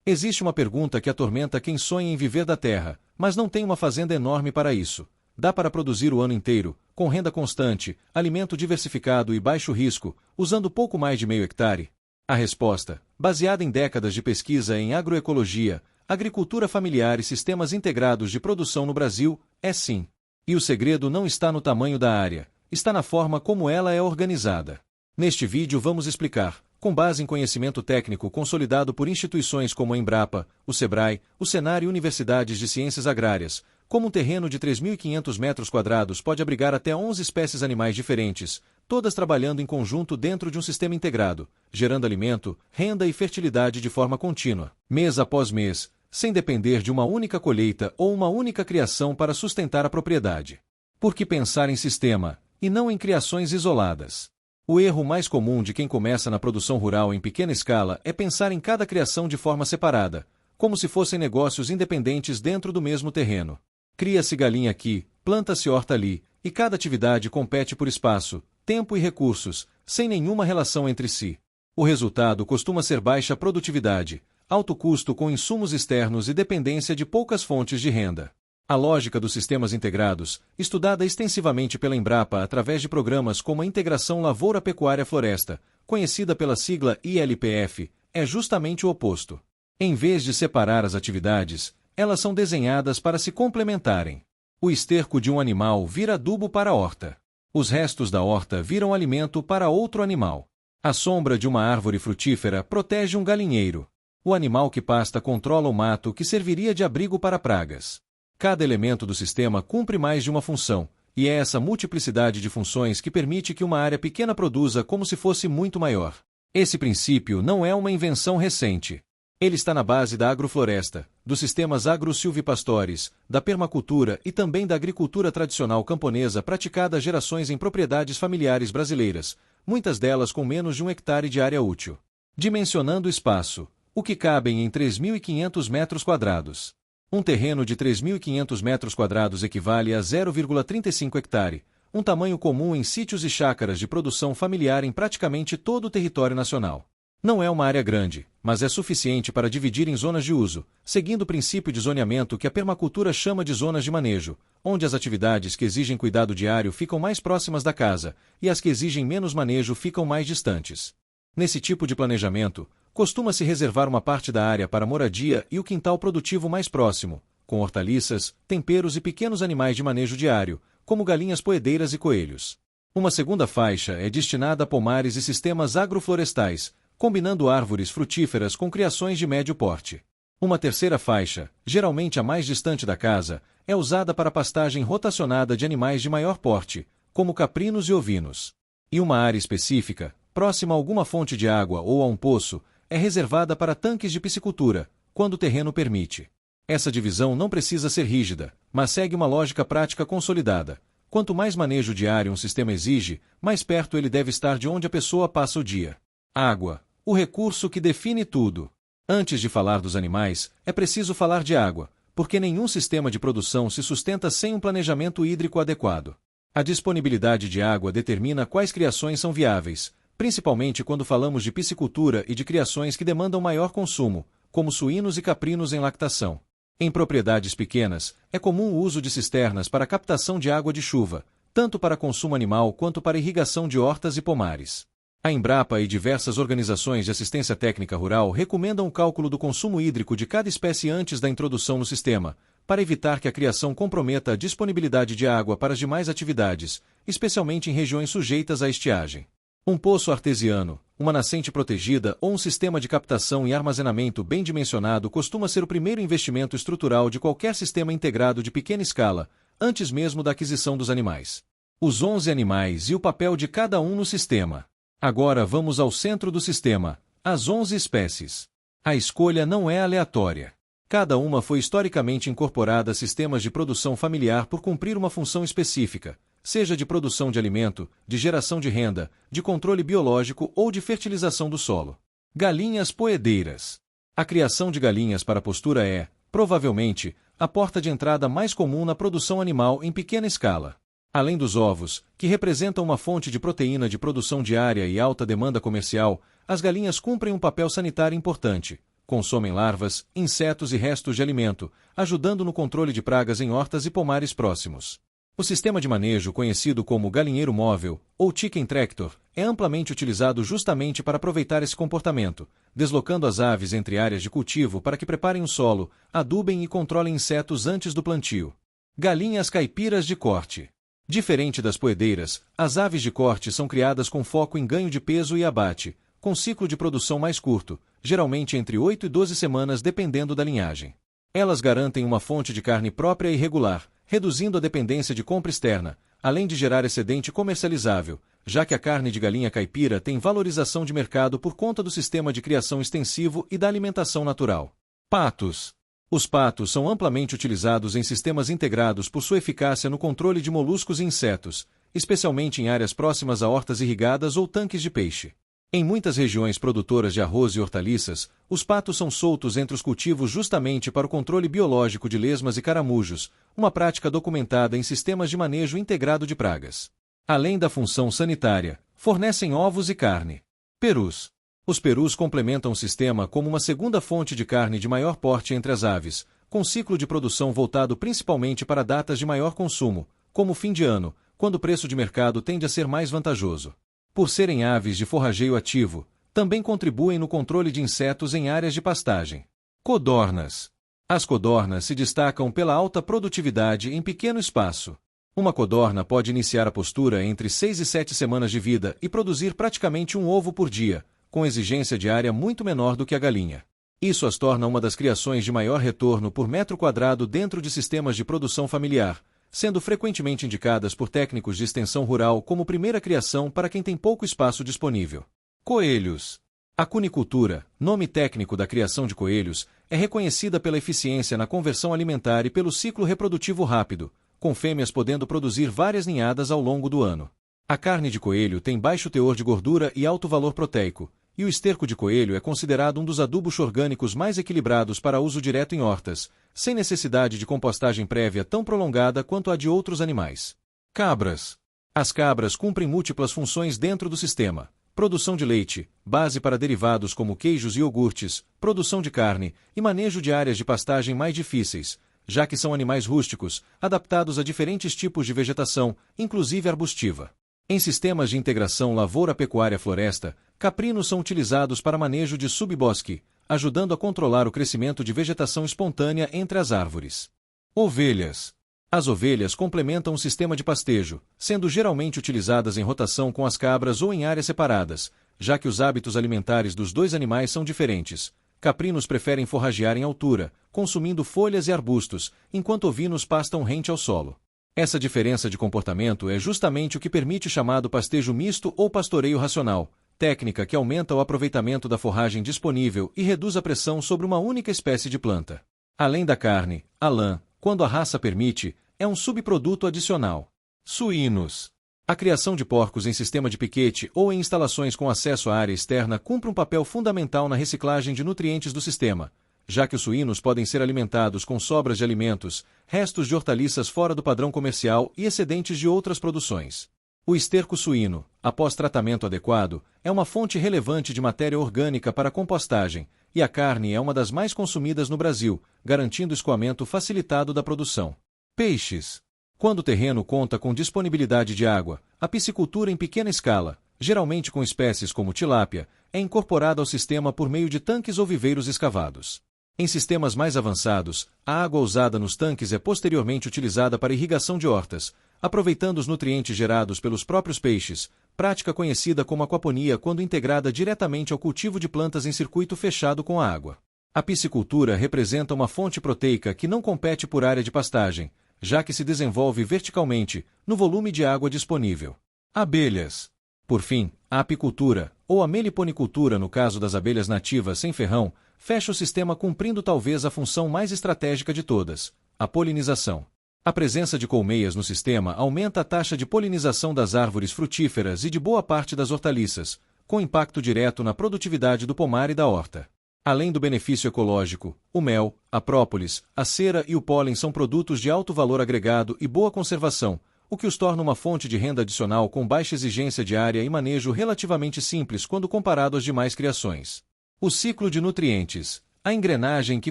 Existe uma pergunta que atormenta quem sonha em viver da terra, mas não tem uma fazenda enorme para isso. Dá para produzir o ano inteiro, com renda constante, alimento diversificado e baixo risco, usando pouco mais de meio hectare? A resposta, baseada em décadas de pesquisa em agroecologia, agricultura familiar e sistemas integrados de produção no Brasil, é sim. E o segredo não está no tamanho da área, está na forma como ela é organizada. Neste vídeo vamos explicar, com base em conhecimento técnico consolidado por instituições como a Embrapa, o Sebrae, o Senar e universidades de ciências agrárias, como um terreno de 3.500 metros quadrados pode abrigar até 11 espécies animais diferentes, todas trabalhando em conjunto dentro de um sistema integrado, gerando alimento, renda e fertilidade de forma contínua, mês após mês, sem depender de uma única colheita ou uma única criação para sustentar a propriedade. Por que pensar em sistema, e não em criações isoladas? O erro mais comum de quem começa na produção rural em pequena escala é pensar em cada criação de forma separada, como se fossem negócios independentes dentro do mesmo terreno. Cria-se galinha aqui, planta-se horta ali, e cada atividade compete por espaço, tempo e recursos, sem nenhuma relação entre si. O resultado costuma ser baixa produtividade, alto custo com insumos externos e dependência de poucas fontes de renda. A lógica dos sistemas integrados, estudada extensivamente pela Embrapa através de programas como a Integração Lavoura-Pecuária-Floresta, conhecida pela sigla ILPF, é justamente o oposto. Em vez de separar as atividades, elas são desenhadas para se complementarem. O esterco de um animal vira adubo para a horta. Os restos da horta viram alimento para outro animal. A sombra de uma árvore frutífera protege um galinheiro. O animal que pasta controla o mato que serviria de abrigo para pragas. Cada elemento do sistema cumpre mais de uma função, e é essa multiplicidade de funções que permite que uma área pequena produza como se fosse muito maior. Esse princípio não é uma invenção recente. Ele está na base da agrofloresta, dos sistemas agro-silvipastores, da permacultura e também da agricultura tradicional camponesa praticada há gerações em propriedades familiares brasileiras, muitas delas com menos de 1 hectare de área útil. Dimensionando o espaço, o que cabem em 3.500 metros quadrados. Um terreno de 3.500 metros quadrados equivale a 0,35 hectare, um tamanho comum em sítios e chácaras de produção familiar em praticamente todo o território nacional. Não é uma área grande, mas é suficiente para dividir em zonas de uso, seguindo o princípio de zoneamento que a permacultura chama de zonas de manejo, onde as atividades que exigem cuidado diário ficam mais próximas da casa e as que exigem menos manejo ficam mais distantes. Nesse tipo de planejamento, costuma-se reservar uma parte da área para moradia e o quintal produtivo mais próximo, com hortaliças, temperos e pequenos animais de manejo diário, como galinhas poedeiras e coelhos. Uma segunda faixa é destinada a pomares e sistemas agroflorestais, combinando árvores frutíferas com criações de médio porte. Uma terceira faixa, geralmente a mais distante da casa, é usada para pastagem rotacionada de animais de maior porte, como caprinos e ovinos. E uma área específica, próxima a alguma fonte de água ou a um poço, é reservada para tanques de piscicultura, quando o terreno permite. Essa divisão não precisa ser rígida, mas segue uma lógica prática consolidada. Quanto mais manejo diário um sistema exige, mais perto ele deve estar de onde a pessoa passa o dia. Água, o recurso que define tudo. Antes de falar dos animais, é preciso falar de água, porque nenhum sistema de produção se sustenta sem um planejamento hídrico adequado. A disponibilidade de água determina quais criações são viáveis, principalmente quando falamos de piscicultura e de criações que demandam maior consumo, como suínos e caprinos em lactação. Em propriedades pequenas, é comum o uso de cisternas para captação de água de chuva, tanto para consumo animal quanto para irrigação de hortas e pomares. A Embrapa e diversas organizações de assistência técnica rural recomendam o cálculo do consumo hídrico de cada espécie antes da introdução no sistema, para evitar que a criação comprometa a disponibilidade de água para as demais atividades, especialmente em regiões sujeitas à estiagem. Um poço artesiano, uma nascente protegida ou um sistema de captação e armazenamento bem dimensionado costuma ser o primeiro investimento estrutural de qualquer sistema integrado de pequena escala, antes mesmo da aquisição dos animais. Os 11 animais e o papel de cada um no sistema. Agora vamos ao centro do sistema, as 11 espécies. A escolha não é aleatória. Cada uma foi historicamente incorporada a sistemas de produção familiar por cumprir uma função específica, seja de produção de alimento, de geração de renda, de controle biológico ou de fertilização do solo. Galinhas poedeiras. A criação de galinhas para postura é, provavelmente, a porta de entrada mais comum na produção animal em pequena escala. Além dos ovos, que representam uma fonte de proteína de produção diária e alta demanda comercial, as galinhas cumprem um papel sanitário importante, consomem larvas, insetos e restos de alimento, ajudando no controle de pragas em hortas e pomares próximos. O sistema de manejo conhecido como galinheiro móvel, ou chicken tractor, é amplamente utilizado justamente para aproveitar esse comportamento, deslocando as aves entre áreas de cultivo para que preparem o solo, adubem e controlem insetos antes do plantio. Galinhas caipiras de corte. Diferente das poedeiras, as aves de corte são criadas com foco em ganho de peso e abate, com ciclo de produção mais curto, geralmente entre 8 e 12 semanas dependendo da linhagem. Elas garantem uma fonte de carne própria e regular, reduzindo a dependência de compra externa, além de gerar excedente comercializável, já que a carne de galinha caipira tem valorização de mercado por conta do sistema de criação extensivo e da alimentação natural. Patos. Os patos são amplamente utilizados em sistemas integrados por sua eficácia no controle de moluscos e insetos, especialmente em áreas próximas a hortas irrigadas ou tanques de peixe. Em muitas regiões produtoras de arroz e hortaliças, os patos são soltos entre os cultivos justamente para o controle biológico de lesmas e caramujos, uma prática documentada em sistemas de manejo integrado de pragas. Além da função sanitária, fornecem ovos e carne. Perus. Os perus complementam o sistema como uma segunda fonte de carne de maior porte entre as aves, com ciclo de produção voltado principalmente para datas de maior consumo, como o fim de ano, quando o preço de mercado tende a ser mais vantajoso. Por serem aves de forrageio ativo, também contribuem no controle de insetos em áreas de pastagem. Codornas. As codornas se destacam pela alta produtividade em pequeno espaço. Uma codorna pode iniciar a postura entre 6 e 7 semanas de vida e produzir praticamente um ovo por dia, com exigência diária muito menor do que a galinha. Isso as torna uma das criações de maior retorno por metro quadrado dentro de sistemas de produção familiar, sendo frequentemente indicadas por técnicos de extensão rural como primeira criação para quem tem pouco espaço disponível. Coelhos. A cunicultura, nome técnico da criação de coelhos, é reconhecida pela eficiência na conversão alimentar e pelo ciclo reprodutivo rápido, com fêmeas podendo produzir várias ninhadas ao longo do ano. A carne de coelho tem baixo teor de gordura e alto valor proteico, e o esterco de coelho é considerado um dos adubos orgânicos mais equilibrados para uso direto em hortas, sem necessidade de compostagem prévia tão prolongada quanto a de outros animais. Cabras. As cabras cumprem múltiplas funções dentro do sistema: produção de leite, base para derivados como queijos e iogurtes, produção de carne e manejo de áreas de pastagem mais difíceis, já que são animais rústicos, adaptados a diferentes tipos de vegetação, inclusive arbustiva. Em sistemas de integração lavoura-pecuária-floresta, caprinos são utilizados para manejo de subbosque, ajudando a controlar o crescimento de vegetação espontânea entre as árvores. Ovelhas. As ovelhas complementam o sistema de pastejo, sendo geralmente utilizadas em rotação com as cabras ou em áreas separadas, já que os hábitos alimentares dos dois animais são diferentes. Caprinos preferem forragear em altura, consumindo folhas e arbustos, enquanto ovinos pastam rente ao solo. Essa diferença de comportamento é justamente o que permite o chamado pastejo misto ou pastoreio racional, técnica que aumenta o aproveitamento da forragem disponível e reduz a pressão sobre uma única espécie de planta. Além da carne, a lã, quando a raça permite, é um subproduto adicional. Suínos. A criação de porcos em sistema de piquete ou em instalações com acesso à área externa cumpre um papel fundamental na reciclagem de nutrientes do sistema, já que os suínos podem ser alimentados com sobras de alimentos, restos de hortaliças fora do padrão comercial e excedentes de outras produções. O esterco suíno, após tratamento adequado, é uma fonte relevante de matéria orgânica para a compostagem, e a carne é uma das mais consumidas no Brasil, garantindo escoamento facilitado da produção. Peixes. Quando o terreno conta com disponibilidade de água, a piscicultura em pequena escala, geralmente com espécies como tilápia, é incorporada ao sistema por meio de tanques ou viveiros escavados. Em sistemas mais avançados, a água usada nos tanques é posteriormente utilizada para irrigação de hortas, aproveitando os nutrientes gerados pelos próprios peixes, prática conhecida como aquaponia quando integrada diretamente ao cultivo de plantas em circuito fechado com a água. A piscicultura representa uma fonte proteica que não compete por área de pastagem, já que se desenvolve verticalmente, no volume de água disponível. Abelhas. Por fim, a apicultura, ou a meliponicultura no caso das abelhas nativas sem ferrão, fecha o sistema cumprindo talvez a função mais estratégica de todas, a polinização. A presença de colmeias no sistema aumenta a taxa de polinização das árvores frutíferas e de boa parte das hortaliças, com impacto direto na produtividade do pomar e da horta. Além do benefício ecológico, o mel, a própolis, a cera e o pólen são produtos de alto valor agregado e boa conservação, o que os torna uma fonte de renda adicional com baixa exigência diária e manejo relativamente simples quando comparado às demais criações. O ciclo de nutrientes. a engrenagem que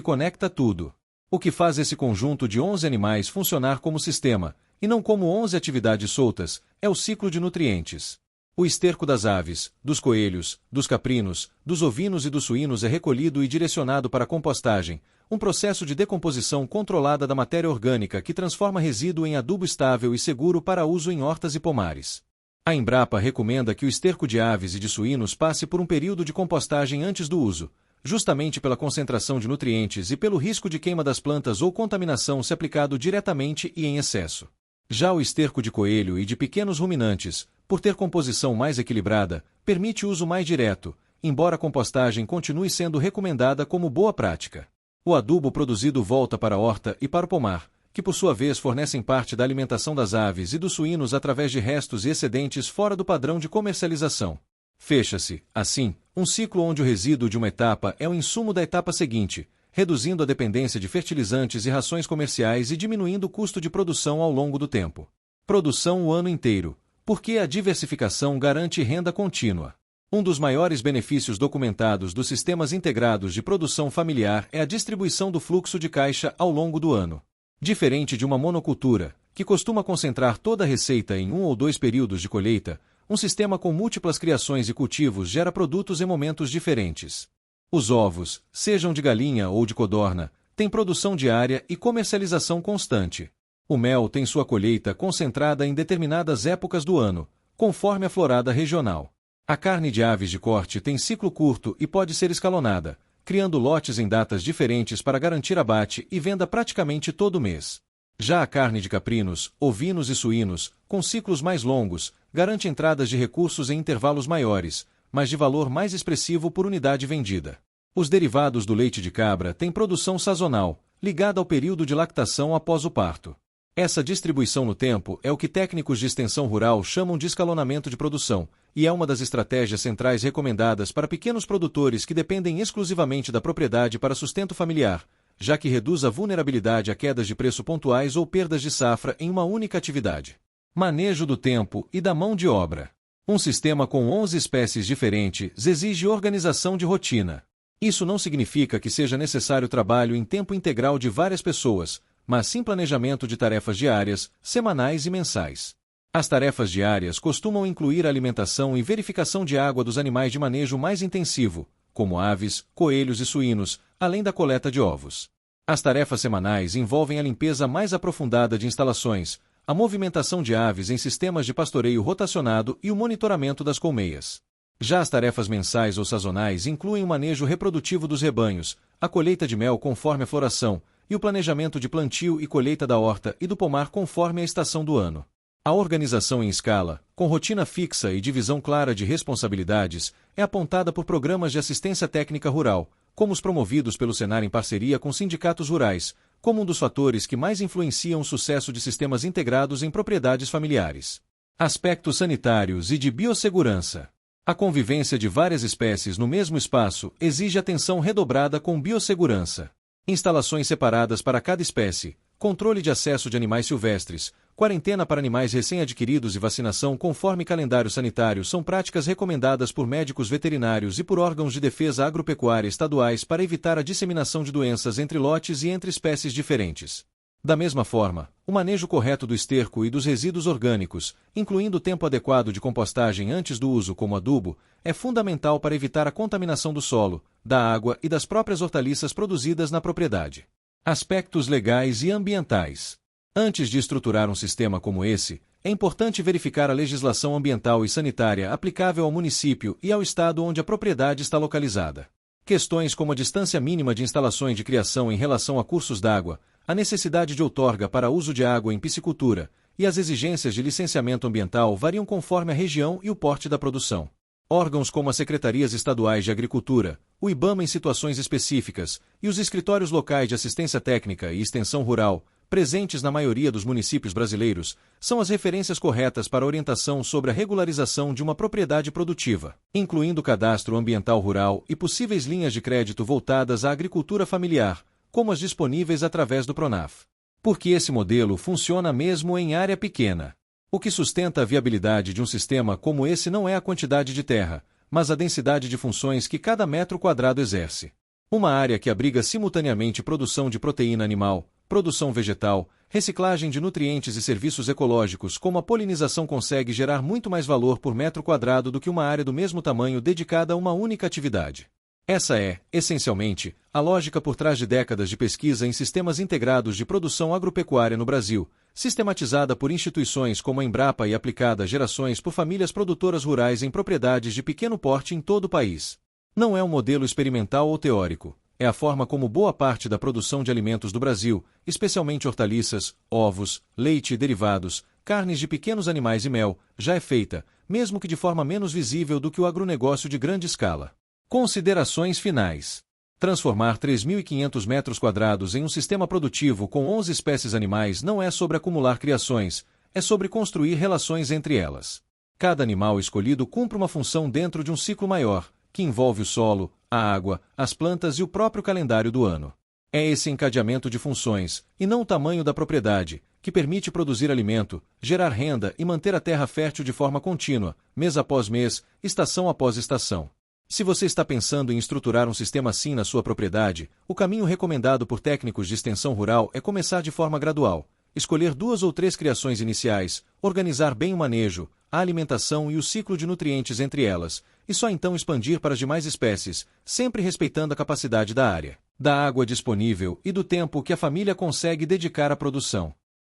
conecta tudo. O que faz esse conjunto de 11 animais funcionar como sistema, e não como 11 atividades soltas, é o ciclo de nutrientes. O esterco das aves, dos coelhos, dos caprinos, dos ovinos e dos suínos é recolhido e direcionado para a compostagem, um processo de decomposição controlada da matéria orgânica que transforma resíduo em adubo estável e seguro para uso em hortas e pomares. A Embrapa recomenda que o esterco de aves e de suínos passe por um período de compostagem antes do uso, justamente pela concentração de nutrientes e pelo risco de queima das plantas ou contaminação se aplicado diretamente e em excesso. Já o esterco de coelho e de pequenos ruminantes, por ter composição mais equilibrada, permite uso mais direto, embora a compostagem continue sendo recomendada como boa prática. O adubo produzido volta para a horta e para o pomar, que por sua vez fornecem parte da alimentação das aves e dos suínos através de restos e excedentes fora do padrão de comercialização. Fecha-se, assim, um ciclo onde o resíduo de uma etapa é o insumo da etapa seguinte, reduzindo a dependência de fertilizantes e rações comerciais e diminuindo o custo de produção ao longo do tempo. Produção o ano inteiro, porque a diversificação garante renda contínua. Um dos maiores benefícios documentados dos sistemas integrados de produção familiar é a distribuição do fluxo de caixa ao longo do ano. Diferente de uma monocultura, que costuma concentrar toda a receita em 1 ou 2 períodos de colheita, um sistema com múltiplas criações e cultivos gera produtos em momentos diferentes. Os ovos, sejam de galinha ou de codorna, têm produção diária e comercialização constante. O mel tem sua colheita concentrada em determinadas épocas do ano, conforme a florada regional. A carne de aves de corte tem ciclo curto e pode ser escalonada, criando lotes em datas diferentes para garantir abate e venda praticamente todo mês. Já a carne de caprinos, ovinos e suínos, com ciclos mais longos, garante entradas de recursos em intervalos maiores, mas de valor mais expressivo por unidade vendida. Os derivados do leite de cabra têm produção sazonal, ligada ao período de lactação após o parto. Essa distribuição no tempo é o que técnicos de extensão rural chamam de escalonamento de produção, e é uma das estratégias centrais recomendadas para pequenos produtores que dependem exclusivamente da propriedade para sustento familiar, já que reduz a vulnerabilidade a quedas de preço pontuais ou perdas de safra em uma única atividade. Manejo do tempo e da mão de obra. Um sistema com 11 espécies diferentes exige organização de rotina. Isso não significa que seja necessário trabalho em tempo integral de várias pessoas, mas sim planejamento de tarefas diárias, semanais e mensais. As tarefas diárias costumam incluir a alimentação e verificação de água dos animais de manejo mais intensivo, como aves, coelhos e suínos, além da coleta de ovos. As tarefas semanais envolvem a limpeza mais aprofundada de instalações, a movimentação de aves em sistemas de pastoreio rotacionado e o monitoramento das colmeias. Já as tarefas mensais ou sazonais incluem o manejo reprodutivo dos rebanhos, a colheita de mel conforme a floração, e o planejamento de plantio e colheita da horta e do pomar conforme a estação do ano. A organização em escala, com rotina fixa e divisão clara de responsabilidades, é apontada por programas de assistência técnica rural, como os promovidos pelo Senar em parceria com sindicatos rurais, como um dos fatores que mais influenciam o sucesso de sistemas integrados em propriedades familiares. Aspectos sanitários e de biossegurança. A convivência de várias espécies no mesmo espaço exige atenção redobrada com biossegurança. Instalações separadas para cada espécie, controle de acesso de animais silvestres, quarentena para animais recém-adquiridos e vacinação conforme calendário sanitário são práticas recomendadas por médicos veterinários e por órgãos de defesa agropecuária estaduais para evitar a disseminação de doenças entre lotes e entre espécies diferentes. Da mesma forma, o manejo correto do esterco e dos resíduos orgânicos, incluindo o tempo adequado de compostagem antes do uso como adubo, é fundamental para evitar a contaminação do solo, da água e das próprias hortaliças produzidas na propriedade. Aspectos legais e ambientais. Antes de estruturar um sistema como esse, é importante verificar a legislação ambiental e sanitária aplicável ao município e ao estado onde a propriedade está localizada. Questões como a distância mínima de instalações de criação em relação a cursos d'água, a necessidade de outorga para uso de água em piscicultura e as exigências de licenciamento ambiental variam conforme a região e o porte da produção. Órgãos como as Secretarias Estaduais de Agricultura, o IBAMA em situações específicas e os escritórios locais de assistência técnica e extensão rural, presentes na maioria dos municípios brasileiros, são as referências corretas para orientação sobre a regularização de uma propriedade produtiva, incluindo o cadastro ambiental rural e possíveis linhas de crédito voltadas à agricultura familiar, como as disponíveis através do Pronaf. Porque esse modelo funciona mesmo em área pequena. O que sustenta a viabilidade de um sistema como esse não é a quantidade de terra, mas a densidade de funções que cada metro quadrado exerce. Uma área que abriga simultaneamente produção de proteína animal, produção vegetal, reciclagem de nutrientes e serviços ecológicos, como a polinização, consegue gerar muito mais valor por metro quadrado do que uma área do mesmo tamanho dedicada a uma única atividade. Essa é, essencialmente, a lógica por trás de décadas de pesquisa em sistemas integrados de produção agropecuária no Brasil, sistematizada por instituições como a Embrapa e aplicada a gerações por famílias produtoras rurais em propriedades de pequeno porte em todo o país. Não é um modelo experimental ou teórico, é a forma como boa parte da produção de alimentos do Brasil, especialmente hortaliças, ovos, leite e derivados, carnes de pequenos animais e mel, já é feita, mesmo que de forma menos visível do que o agronegócio de grande escala. Considerações finais. Transformar 3.500 metros quadrados em um sistema produtivo com 11 espécies animais não é sobre acumular criações, é sobre construir relações entre elas. Cada animal escolhido cumpre uma função dentro de um ciclo maior, que envolve o solo, a água, as plantas e o próprio calendário do ano. É esse encadeamento de funções, e não o tamanho da propriedade, que permite produzir alimento, gerar renda e manter a terra fértil de forma contínua, mês após mês, estação após estação. Se você está pensando em estruturar um sistema assim na sua propriedade, o caminho recomendado por técnicos de extensão rural é começar de forma gradual, escolher 2 ou 3 criações iniciais, organizar bem o manejo, a alimentação e o ciclo de nutrientes entre elas, e só então expandir para as demais espécies, sempre respeitando a capacidade da área, da água disponível e do tempo que a família consegue dedicar à produção.